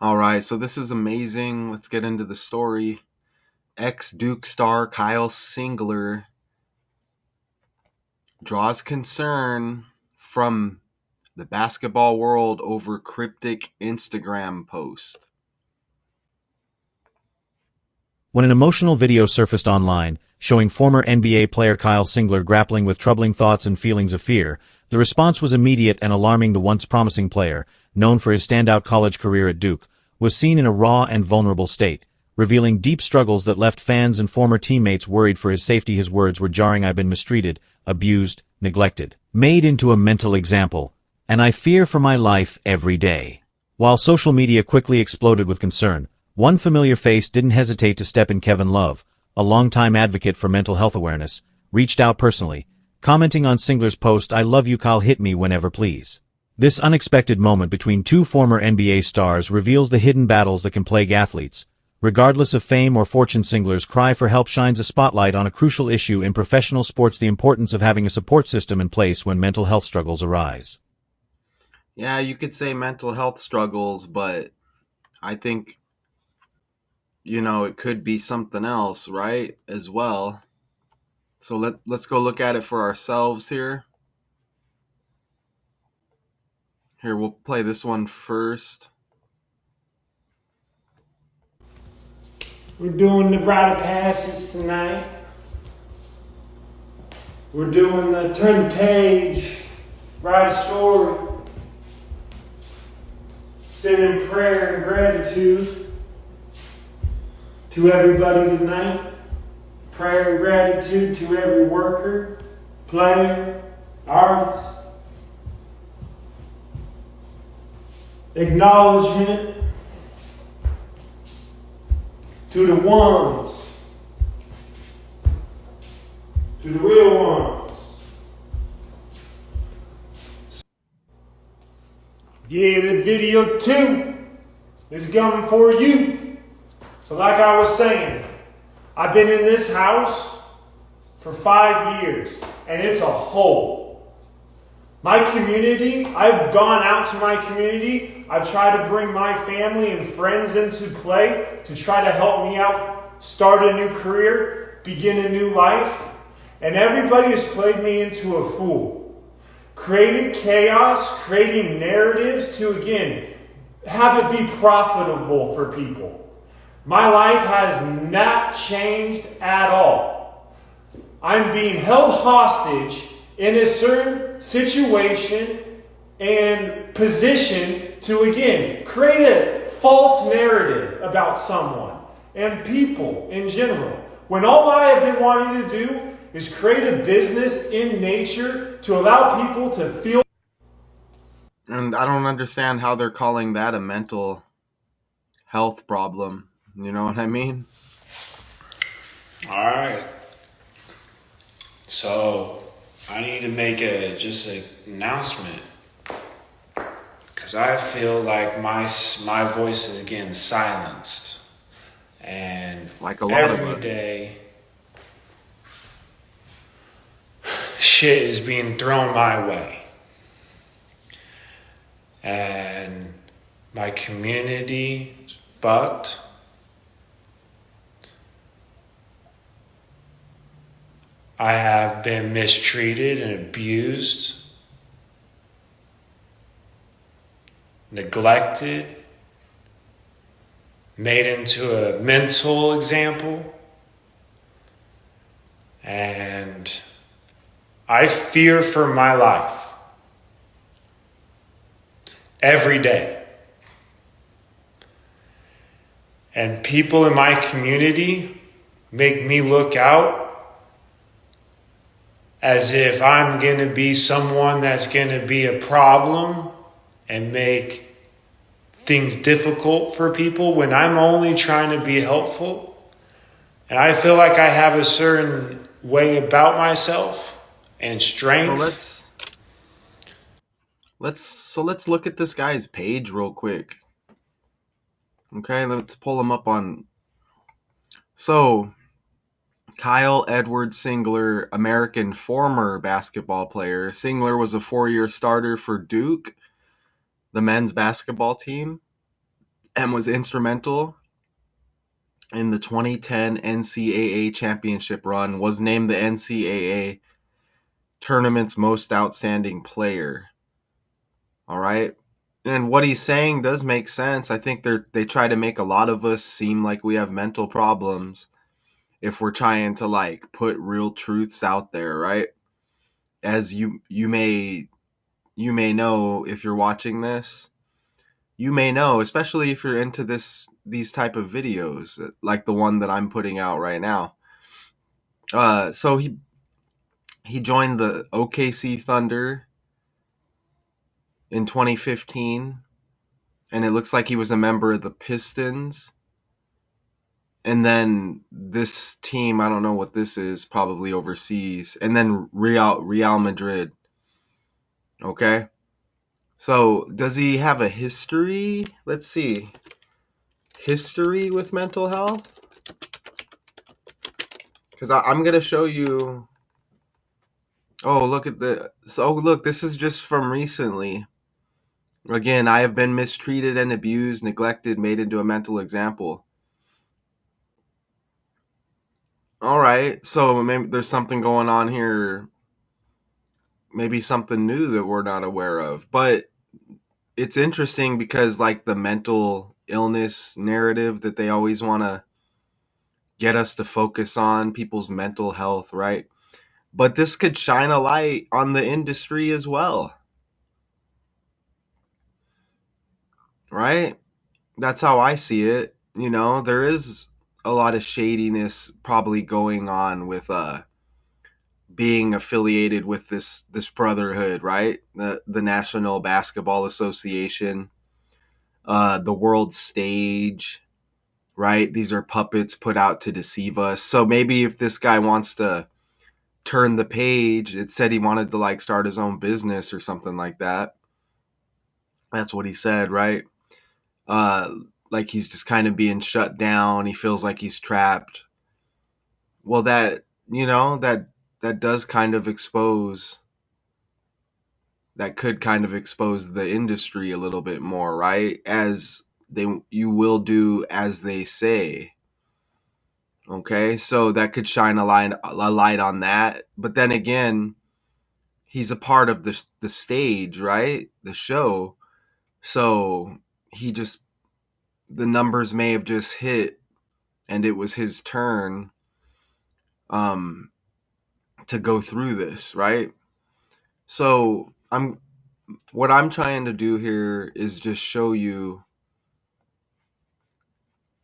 All right, so this is amazing. Let's get into the story. Ex Duke star Kyle Singler draws concern from the basketball world over cryptic Instagram post. When an emotional video surfaced online, showing former NBA player Kyle Singler grappling with troubling thoughts and feelings of fear, the response was immediate and alarming. The once promising player, known for his standout college career at Duke, was seen in a raw and vulnerable state, revealing deep struggles that left fans and former teammates worried for his safety. His words were jarring. "I've been mistreated, abused, neglected, made into a mental example, and I fear for my life every day." While social media quickly exploded with concern, one familiar face didn't hesitate to step in. Kevin Love, a longtime advocate for mental health awareness, reached out personally, commenting on Singler's post, "I love you, Kyle, hit me whenever please." This unexpected moment between two former NBA stars reveals the hidden battles that can plague athletes. Regardless of fame or fortune, Singler's cry for help shines a spotlight on a crucial issue in professional sports: the importance of having a support system in place when mental health struggles arise. Yeah, you could say mental health struggles, but I think, it could be something else, right? As well. So let's go look at it for ourselves here. Here, we'll play this one first. We're doing the rite of passage tonight. We're doing the turn the page, write a story, send in prayer and gratitude to everybody tonight. Prayer and gratitude to every worker, player, artist. Acknowledgement to the ones, to the real ones. Yeah, the video too is coming for you. So like I was saying, I've been in this house for 5 years and it's a hole. My community, I've gone out to my community. I've tried to bring my family and friends into play to try to help me out, start a new career, begin a new life. And everybody has played me into a fool. Creating chaos, creating narratives to, again, have it be profitable for people. My life has not changed at all. I'm being held hostage in a certain situation and position to, again, create a false narrative about someone and people in general. When all I have been wanting to do is create a business in nature to allow people to feel. And I don't understand how they're calling that a mental health problem. You know what I mean? All right. So I need to make just an announcement because I feel like my voice is again silenced, and Like a lot of every us. day shit is being thrown my way, and my community is fucked. I have been mistreated and abused, neglected, made into a mental example, and I fear for my life every day. And people in my community make me look out as if I'm going to be someone that's going to be a problem and make things difficult for people when I'm only trying to be helpful. And I feel like I have a certain way about myself and So strength. let's look at this guy's page real quick. Okay, let's pull him up on. So Kyle Edward Singler, American former basketball player. Singler was a 4-year starter for Duke, the men's basketball team. and was instrumental in the 2010 NCAA championship run, was named the NCAA tournament's most outstanding player. All right. And what he's saying does make sense. I think they try to make a lot of us seem like we have mental problems if we're trying to like put real truths out there, right? As you may know if you're watching this, you may know, especially if you're into these type of videos like the one that I'm putting out right now. So he joined the OKC Thunder in 2015, and it looks like he was a member of the Pistons. And then this team, I don't know what this is, probably overseas. And then Real Madrid. Okay. So does he have a history? Let's see. History with mental health? Because I'm gonna show you. Oh, look at the. So look, this is just from recently. Again, I have been mistreated and abused, neglected, made into a mental example. All right, so maybe there's something going on here. Maybe something new that we're not aware of. But it's interesting because, like, the mental illness narrative that they always want to get us to focus on, people's mental health, right? But this could shine a light on the industry as well, right? That's how I see it. You know, there is a lot of shadiness probably going on with being affiliated with this brotherhood, right? The National Basketball Association, the world stage, right? These are puppets put out to deceive us. So maybe if this guy wants to turn the page, it said he wanted to like start his own business or something like that. That's what he said, right? Uh, like he's just kind of being shut down. He feels like he's trapped. Well, that does kind of expose that could kind of expose the industry a little bit more, right? As you will do as they say. Okay, so that could shine a light on that. But then again, he's a part of the stage, right? The show. So he just the numbers may have just hit, and it was his turn um to go through this, right? So what I'm trying to do here is just show you,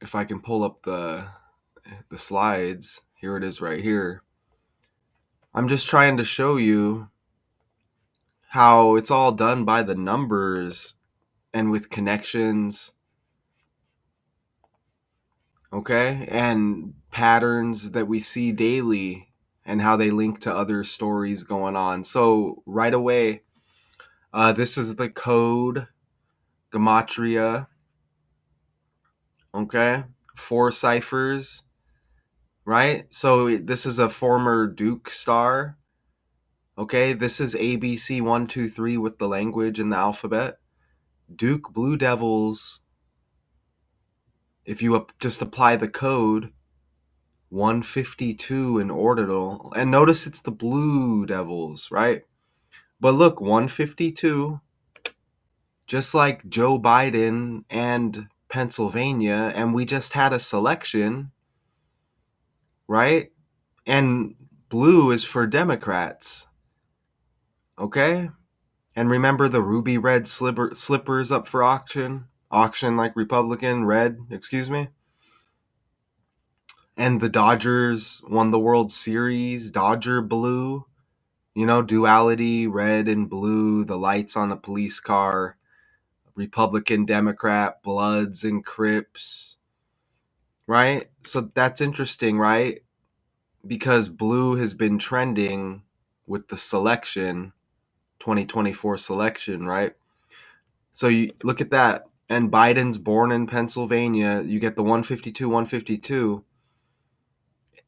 if I can pull up the slides. Here it is right here. I'm just trying to show you how it's all done by the numbers and with connections, okay? And patterns that we see daily and how they link to other stories going on. So right away, this is the code, gematria, okay? 4 ciphers, right? So this is a former Duke star, okay? This is ABC 1 2 3 with the language and the alphabet. Duke Blue Devils, if you just apply the code, 152 in ordinal. And notice it's the Blue Devils, right? But look, 152, just like Joe Biden and Pennsylvania, and we just had a selection, right? And blue is for Democrats, okay? And remember the ruby red slippers up for auction? Auction like Republican, red, excuse me? And the Dodgers won the World Series, Dodger blue. You know, duality, red and blue, the lights on the police car, Republican, Democrat, Bloods and Crips, right? So that's interesting, right? Because blue has been trending with the selection, 2024 selection, right? So you look at that. And Biden's born in Pennsylvania. You get the 152, 152.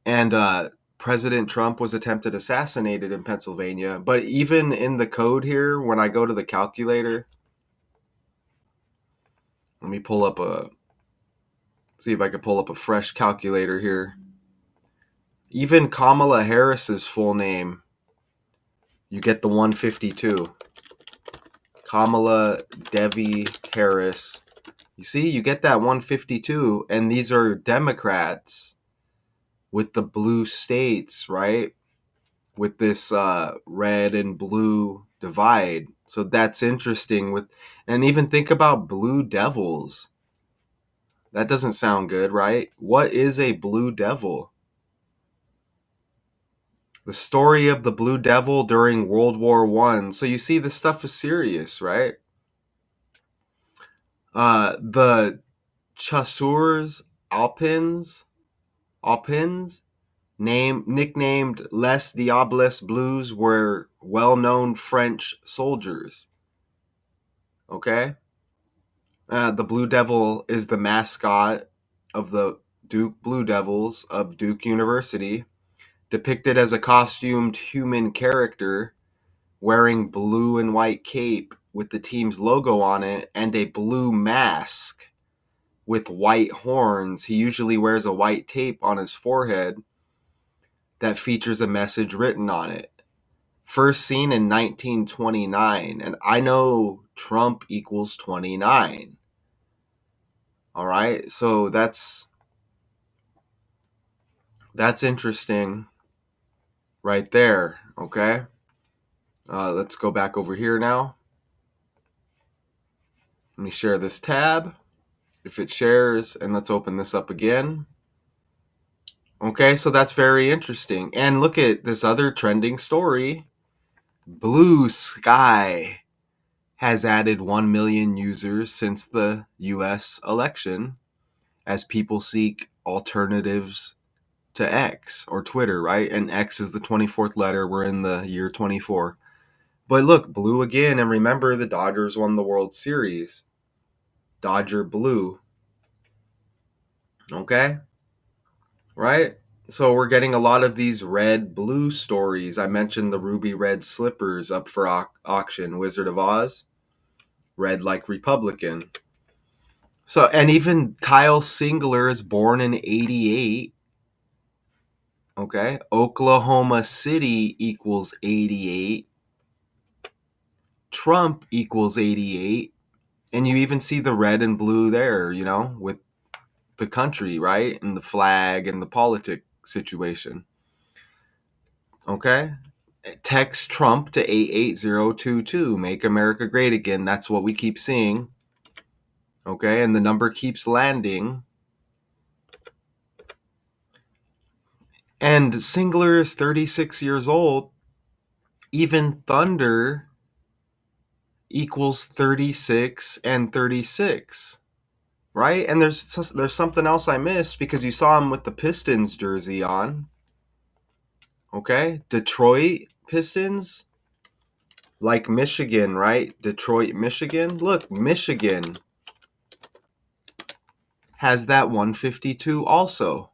And President Trump was attempted assassinated in Pennsylvania. But even in the code here, when I go to the calculator, Let me see if I can pull up a fresh calculator here. Even Kamala Harris's full name, you get the 152. Kamala Devi Harris. You see, you get that 152, and these are Democrats with the blue states, right? With this red and blue divide. So that's interesting. And even think about blue devils. That doesn't sound good, right? What is a blue devil? The story of the Blue Devil during World War One. So you see, this stuff is serious, right? The Chasseurs Alpins, nicknamed Les Diables Blues, were well-known French soldiers. Okay, the Blue Devil is the mascot of the Duke Blue Devils of Duke University, depicted as a costumed human character wearing blue and white cape with the team's logo on it and a blue mask with white horns. He usually wears a white tape on his forehead that features a message written on it. First seen in 1929, and I know Trump equals 29. All right, so that's interesting right there. Okay, let's go back over here now. Let me share this tab. If it shares, and let's open this up again. Okay, so that's very interesting. And look at this other trending story. Blue Sky has added 1 million users since the US election as people seek alternatives to X or Twitter, right? And X is the 24th letter. We're in the year 24. But look, blue again. And remember, the Dodgers won the World Series. Dodger blue. Okay? Right? So we're getting a lot of these red blue stories. I mentioned the ruby red slippers up for auction. Wizard of Oz. Red like Republican. So, and even Kyle Singler is born in 88. Okay. Oklahoma City equals 88. Trump equals 88. And you even see the red and blue there, with the country, right? And the flag and the politic situation. Okay. Text Trump to 88022. Make America great again. That's what we keep seeing. Okay. And the number keeps landing. And Singler is 36 years old. Even Thunder equals 36 and 36, right? And there's something else I missed because you saw him with the Pistons jersey on. Okay, Detroit Pistons, like Michigan, right? Detroit, Michigan. Look, Michigan has that 152 also.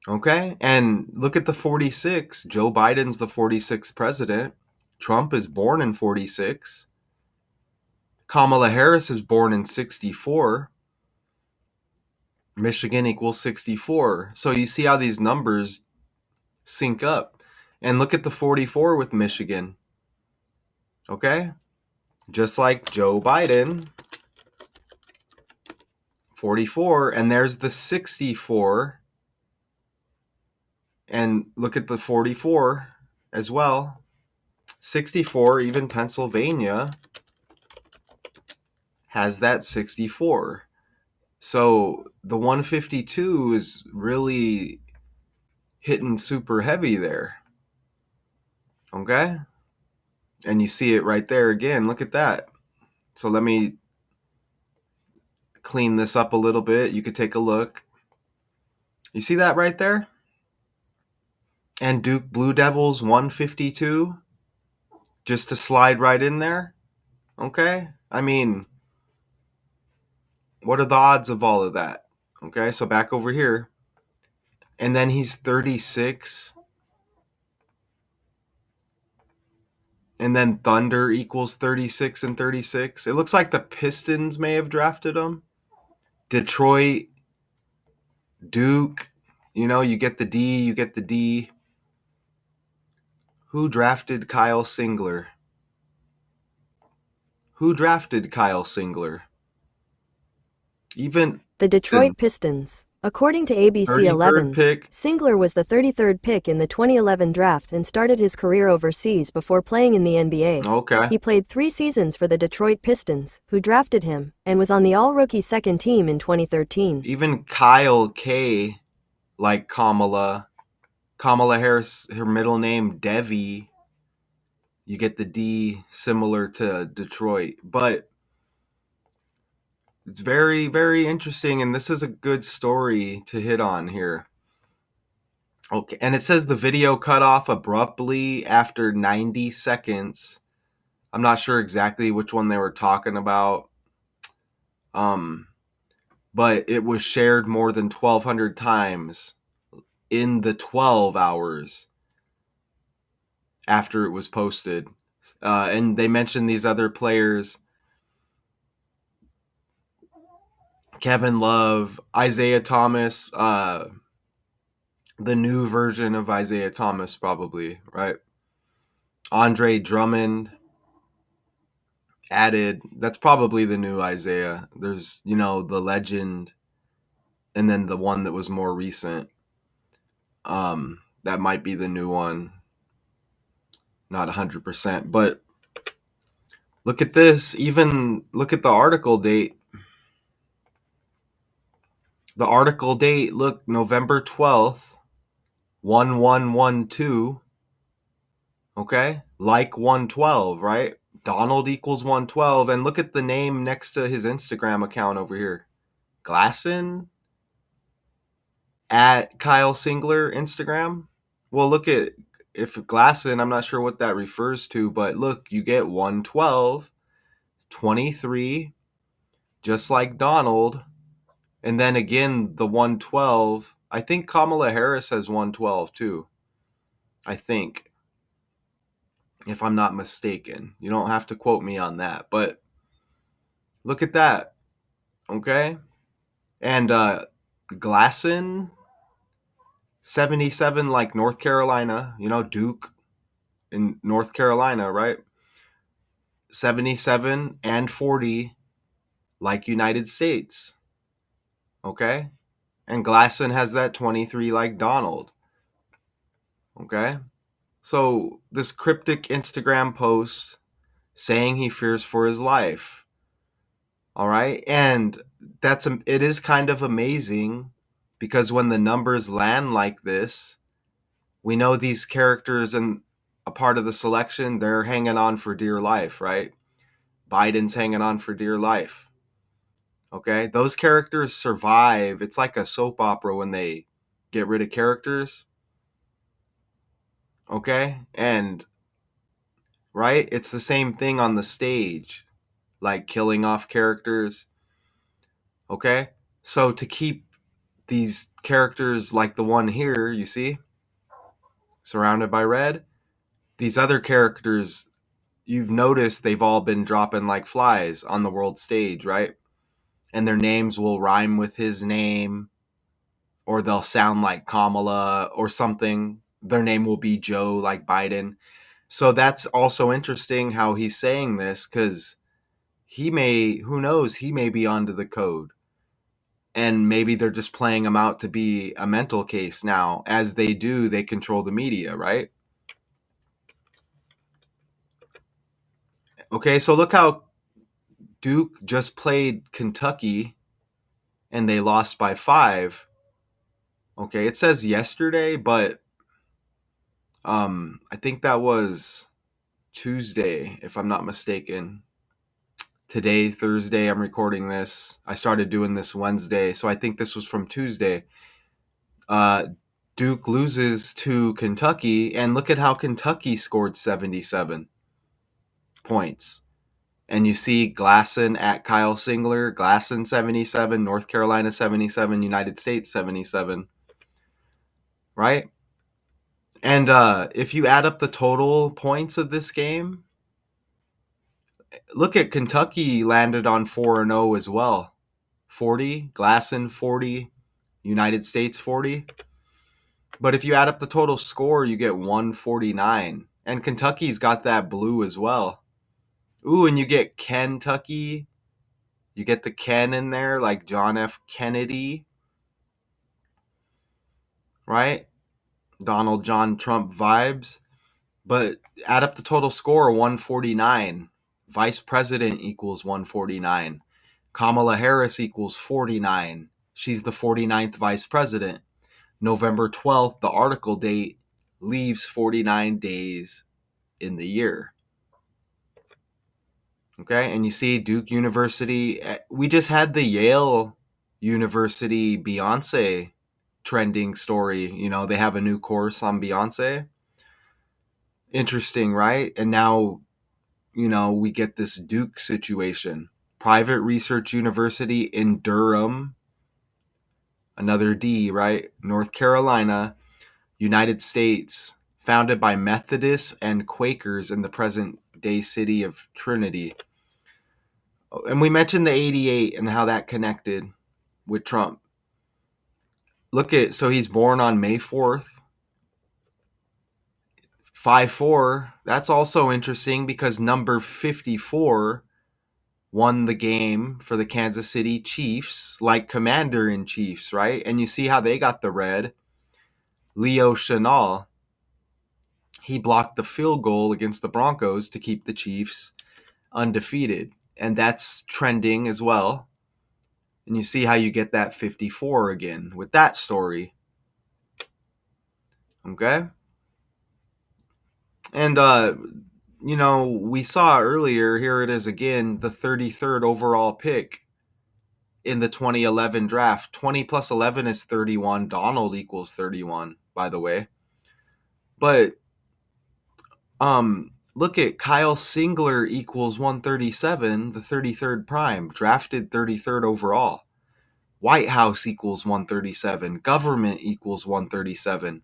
Okay, and look at the 46. Joe Biden's the 46th president. Trump is born in 46. Kamala Harris is born in 64. Michigan equals 64. So you see how these numbers sync up. And look at the 44 with Michigan. Okay? Just like Joe Biden, 44. And there's the 64. And look at the 44 as well. 64, even Pennsylvania has that 64. So the 152 is really hitting super heavy there. Okay? And you see it right there again. Look at that. So let me clean this up a little bit. You could take a look. You see that right there? And Duke Blue Devils 152 just to slide right in there. Okay? I mean, what are the odds of all of that? Okay, so back over here. And then he's 36. And then Thunder equals 36 and 36. It looks like the Pistons may have drafted him. Detroit, Duke, you get the D, you get the D. Who drafted Kyle Singler? Who drafted Kyle Singler? Even The Detroit Pistons. According to ABC 33rd 11, pick. Singler was the 33rd pick in the 2011 draft and started his career overseas before playing in the NBA. Okay. He played 3 seasons for the Detroit Pistons, who drafted him, and was on the All-Rookie second team in 2013. Even Kyle K, like Kamala Harris, her middle name Devi, you get the D, similar to Detroit. But it's very, very interesting, and this is a good story to hit on here. Okay, and it says the video cut off abruptly after 90 seconds. I'm not sure exactly which one they were talking about. But it was shared more than 1,200 times in the 12 hours after it was posted. And they mentioned these other players: Kevin Love, Isaiah Thomas, the new version of Isaiah Thomas, probably, right? Andre Drummond added. That's probably the new Isaiah. There's, the legend, and then the one that was more recent. That might be the new one. Not 100%. But look at this. Even look at the article date. The article date, look, November 12th, 1112. Okay? Like 112, right? Donald equals 112. And look at the name next to his Instagram account over here. Glasson at Kyle Singler Instagram. Well, look at, if Glasson, I'm not sure what that refers to, but look, you get 112, 23, just like Donald. And then again, the 112. I think Kamala Harris has 112 too. I think, if I'm not mistaken. You don't have to quote me on that, but look at that. Okay? And Glasson, 77, like North Carolina, Duke in North Carolina, right? 77 and 40, like United States. Okay? And Glasson has that 23, like Donald. Okay? So this cryptic Instagram post saying he fears for his life. All right? And it is kind of amazing, because when the numbers land like this, we know these characters and a part of the selection, they're hanging on for dear life, right? Biden's hanging on for dear life. Okay? Those characters survive. It's like a soap opera when they get rid of characters. Okay? And right? It's the same thing on the stage, like killing off characters. Okay? So to keep these characters like the one here, you see, surrounded by red, these other characters, you've noticed they've all been dropping like flies on the world stage, right? And their names will rhyme with his name, or they'll sound like Kamala or something. Their name will be Joe, like Biden. So that's also interesting how he's saying this, because who knows, he may be onto the code. And maybe they're just playing him out to be a mental case now. As they do, they control the media, right? Okay, so look how Duke just played Kentucky and they lost by 5. Okay, it says yesterday, but I think that was Tuesday, if I'm not mistaken. Today, Thursday, I'm recording this. I started doing this Wednesday, so I think this was from Tuesday. Duke loses to Kentucky, and look at how Kentucky scored 77 points. And you see Glasson at Kyle Singler, Glasson 77, North Carolina 77, United States 77, right? And if you add up the total points of this game, Look at Kentucky landed on 4-0 as well. 40, Glasson 40, United States 40. But if you add up the total score, you get 149. And Kentucky's got that blue as well. Ooh, and you get Kentucky. You get the Ken in there, like John F. Kennedy, right? Donald John Trump vibes. But add up the total score, 149. Vice president equals 149. Kamala Harris equals 49. She's the 49th vice president. November 12th, the article date, leaves 49 days in the year. Okay, and you see Duke University. We just had the Yale University Beyonce trending story. You know, they have a new course on Beyonce. Interesting, right? And now, you know, we get this Duke situation. Private Research University in Durham, another D, right? North Carolina, United States, founded by Methodists and Quakers in the present day city of Trinity. And we mentioned the 88 and how that connected with Trump. Look at, so he's born on May 4th. 5-4. That's also interesting because number 54 won the game for the Kansas City Chiefs, like Commander in Chiefs, right? And you see how they got the red. Leo Chenal, he blocked the field goal against the Broncos to keep the Chiefs undefeated. And that's trending as well. And you see how you get that 54 again with that story. Okay? And, you know, we saw earlier, here it is again, the 33rd overall pick in the 2011 draft. 20 plus 11 is 31. Donald equals 31, by the way. But look at Kyle Singler equals 137, the 33rd prime, drafted 33rd overall. White House equals 137. Government equals 137.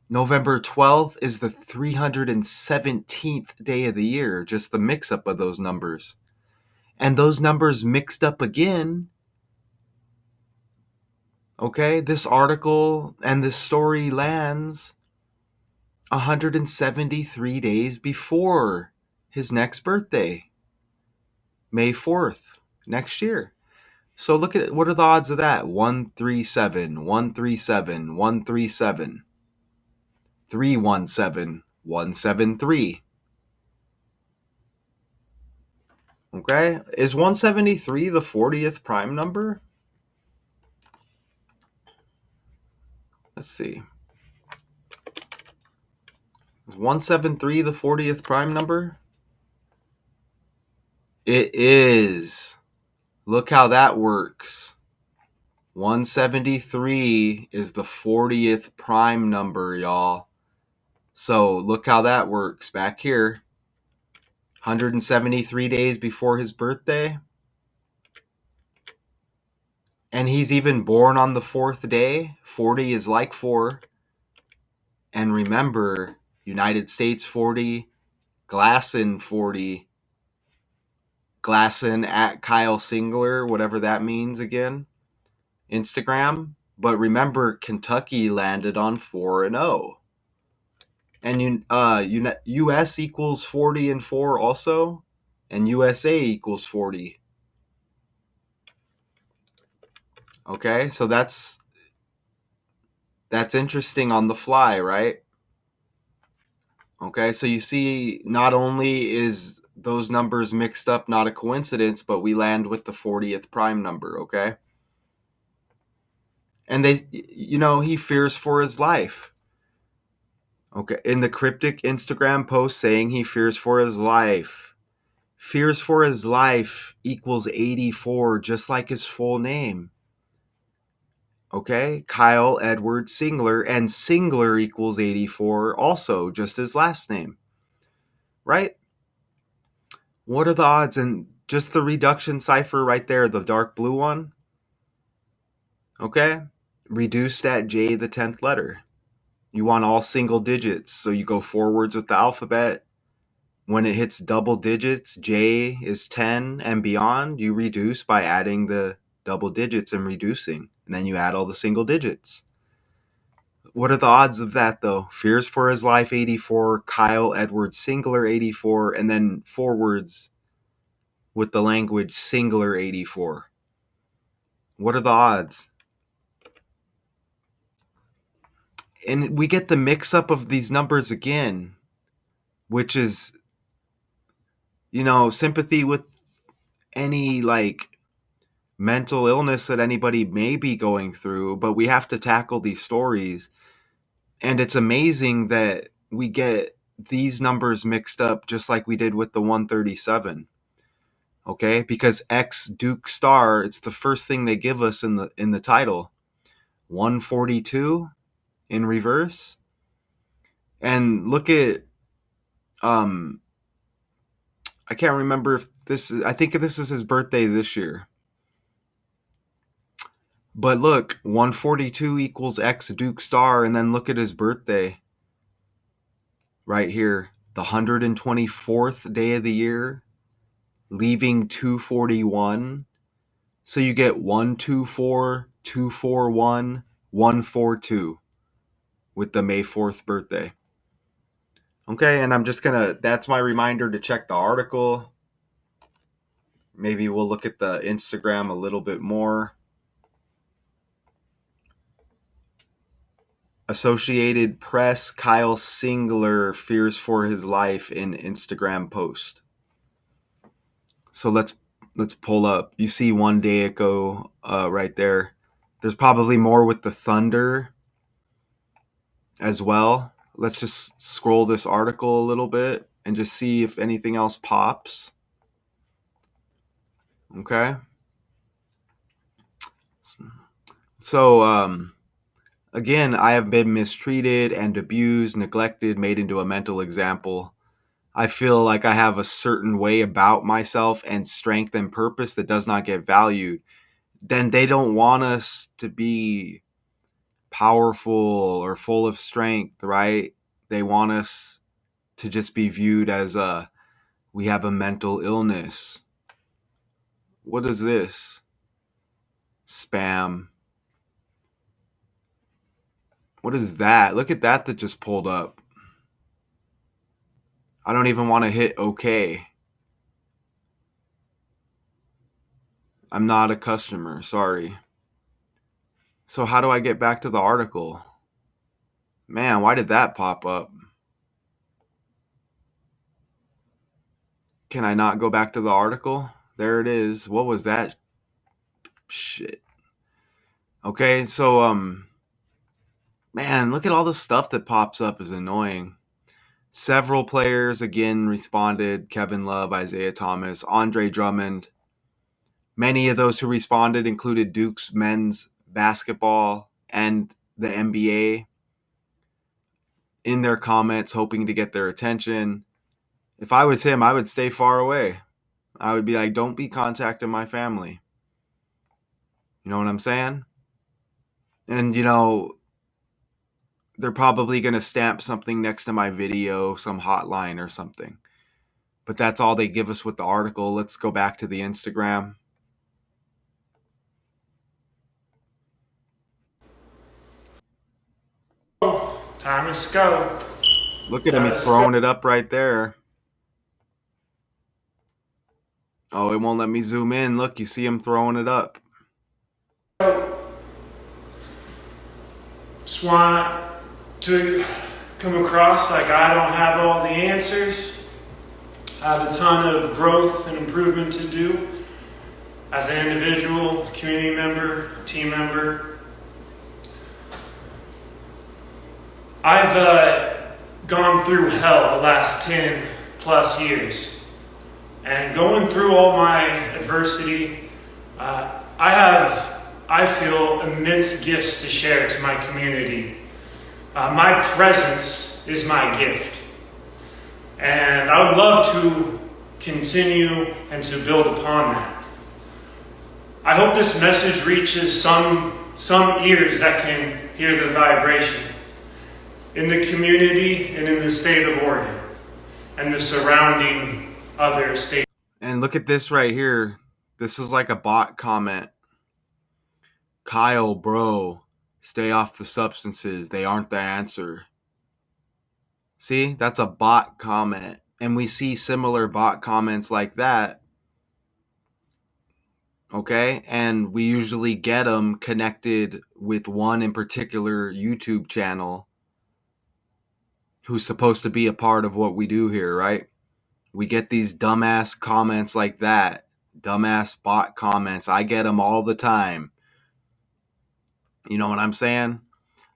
November 12th is the 317th day of the year, just the mix up of those numbers. And those numbers mixed up again. Okay, this article and this story lands 173 days before his next birthday, May 4th, next year. So look at, what are the odds of that? 137, 137, 137, 317, 173. Okay, is 173 the 40th prime number? Let's see. Is 173 the 40th prime number? It is. Look how that works. 173 is the 40th prime number, y'all. So look how that works back here. 173 days before his birthday. And he's even born on the fourth day. 40 is like 4. And remember, United States 40, Glasson 40, Glasson at Kyle Singler, whatever that means again, Instagram. But remember, Kentucky landed on 4-0. And US equals 40 and 4 also, and USA equals 40. Okay, so that's interesting on the fly, right? Okay, so you see, not only is those numbers mixed up, not a coincidence, but we land with the 40th prime number, okay? And they, you know, he fears for his life. Okay, in the cryptic Instagram post saying he fears for his life. Fears for his life equals 84, just like his full name. Okay, Kyle Edward Singler, and Singler equals 84 also, just his last name. Right? What are the odds? And just the reduction cipher right there, the dark blue one. Okay? Reduced at J, the 10th letter. You want all single digits, so you go forwards with the alphabet. when it hits double digits, J is 10 and beyond, you reduce by adding the double digits and reducing. And then you add all the single digits. What are the odds of that, though? Fears for his life, 84. Kyle Edwards, singular, 84. And then forwards with the language singular, 84. What are the odds? And we get the mix-up of these numbers again, which is, sympathy with any, mental illness that anybody may be going through, but we have to tackle these stories. And it's amazing that we get these numbers mixed up just like we did with the 137. Okay? Because X Duke Star, it's the first thing they give us in the title. 142 in reverse. And look at I can't remember if I think this is his birthday this year. But look, 142 equals X Duke Star, and then look at his birthday right here. The 124th day of the year, leaving 241. So you get 124, 241, 142 with the May 4th birthday. Okay, and I'm just that's my reminder to check the article. Maybe we'll look at the Instagram a little bit more. Associated Press, Kyle Singler fears for his life in Instagram post. So let's pull up. You see one day ago right there. There's probably more with the Thunder as well. Let's just scroll this article a little bit and just see if anything else pops. Okay. So, again, I have been mistreated and abused, neglected, made into a mental example. I feel like I have a certain way about myself and strength and purpose that does not get valued. Then they don't want us to be powerful or full of strength, right? They want us to just be viewed as we have a mental illness. What is this? Spam. What is that? Look at that just pulled up. I don't even want to hit OK. I'm not a customer, sorry. So how do I get back to the article? Man, why did that pop up? Can I not go back to the article? There it is. What was that? Shit. Okay, so man, look at all the stuff that pops up is annoying. Several players again responded. Kevin Love, Isaiah Thomas, Andre Drummond. Many of those who responded included Duke's men's basketball and the NBA in their comments, hoping to get their attention. If I was him, I would stay far away. I would be like, don't be contacting my family. You know what I'm saying? And, they're probably going to stamp something next to my video, some hotline or something. But that's all they give us with the article. Let's go back to the Instagram. Time to go. Look at him. He's throwing it up right there. Oh, it won't let me zoom in. Look, you see him throwing it up. Just want to come across like I don't have all the answers. I have a ton of growth and improvement to do as an individual, community member, team member. I've gone through hell the last 10 plus years. And going through all my adversity, I feel immense gifts to share to my community. My presence is my gift. And I would love to continue and to build upon that. I hope this message reaches some ears that can hear the vibration in the community and in the state of Oregon. and the surrounding other states. And look at this right here. This is like a bot comment. Kyle, bro, stay off the substances. They aren't the answer. See, that's a bot comment. And we see similar bot comments like that. Okay. And we usually get them connected with one in particular YouTube channel who's supposed to be a part of what we do here, right? We get these dumbass comments like that. Dumbass bot comments. I get them all the time. You know what I'm saying?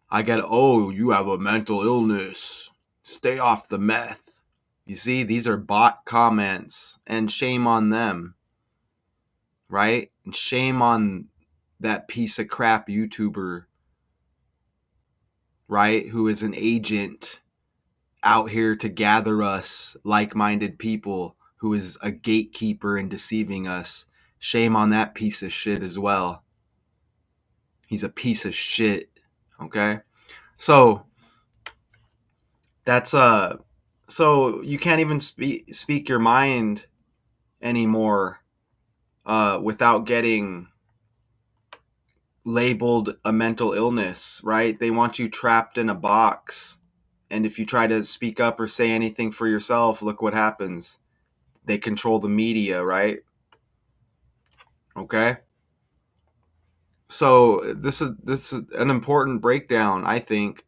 I get, oh, you have a mental illness. Stay off the meth. You see, these are bot comments, and shame on them, right? And shame on that piece of crap YouTuber, right? Who is an agent out here to gather us like minded people, who is a gatekeeper and deceiving us. Shame on that piece of shit as well. He's a piece of shit. Okay? So that's so you can't even speak your mind anymore without getting labeled a mental illness, right? They want you trapped in a box. And if you try to speak up or say anything for yourself, look what happens. They control the media, right? Okay? So this is an important breakdown, I think,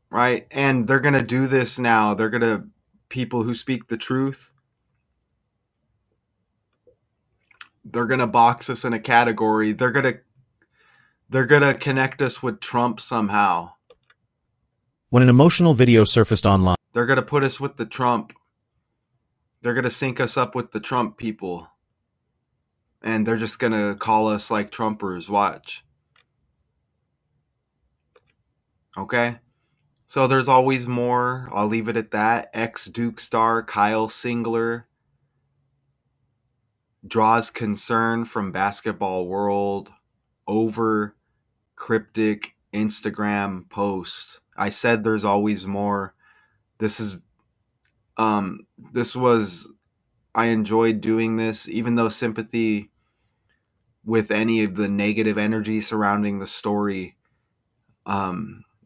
right? And they're going to do this now. They're going to people who speak the truth, they're going to box us in a category. They're going to connect us with Trump somehow. When an emotional video surfaced online, They're going to put us with the Trump. They're going to sync us up with the Trump people. And they're just going to call us like Trumpers. Watch. Okay? So there's always more. I'll leave it at that. Ex-Duke star Kyle Singler draws concern from basketball world over cryptic Instagram post. I said there's always more. This is this was I enjoyed doing this, even though sympathy with any of the negative energy surrounding the story.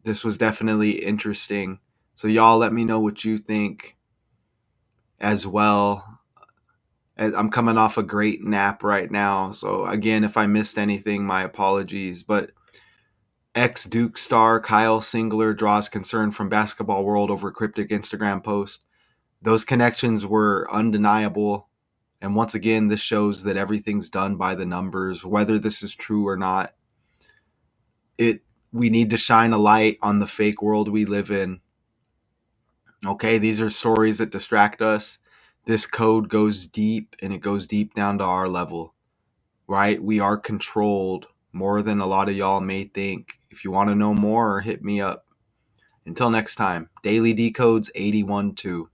This was definitely interesting. So y'all let me know what you think as well. I'm coming off a great nap right now. So again, if I missed anything, my apologies. But ex-Duke star Kyle Singler draws concern from basketball world over cryptic Instagram post. Those connections were undeniable. And once again, this shows that everything's done by the numbers, whether this is true or not. We need to shine a light on the fake world we live in. Okay, these are stories that distract us. This code goes deep, and it goes deep down to our level, right? We are controlled more than a lot of y'all may think. If you want to know more, hit me up. Until next time, Daily Decodes 81-2.